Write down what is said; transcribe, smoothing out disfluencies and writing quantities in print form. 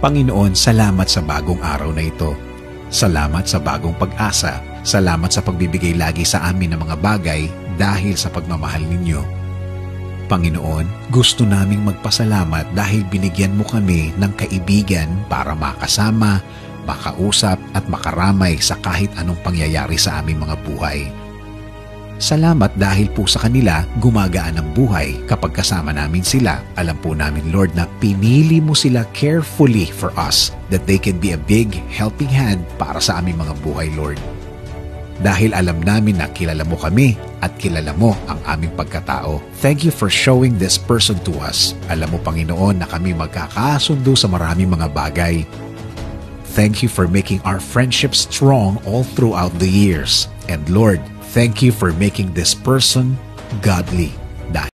Panginoon, salamat sa bagong araw na ito. Salamat sa bagong pag-asa. Salamat sa pagbibigay lagi sa amin ng mga bagay dahil sa pagmamahal ninyo. Panginoon, gusto naming magpasalamat dahil binigyan mo kami ng kaibigan para makasama, makausap at makaramay sa kahit anong pangyayari sa aming mga buhay. Salamat dahil po sa kanila gumagaan ang buhay kapag kasama namin sila. Alam po namin, Lord, na pinili mo sila carefully for us that they can be a big helping hand para sa aming mga buhay, Lord. Dahil alam namin na kilala mo kami at kilala mo ang aming pagkatao. Thank you for showing this person to us. Alam mo, Panginoon, na kami magkakasundo sa maraming mga bagay. Thank you for making our friendship strong all throughout the years. And Lord, thank you for making this person godly.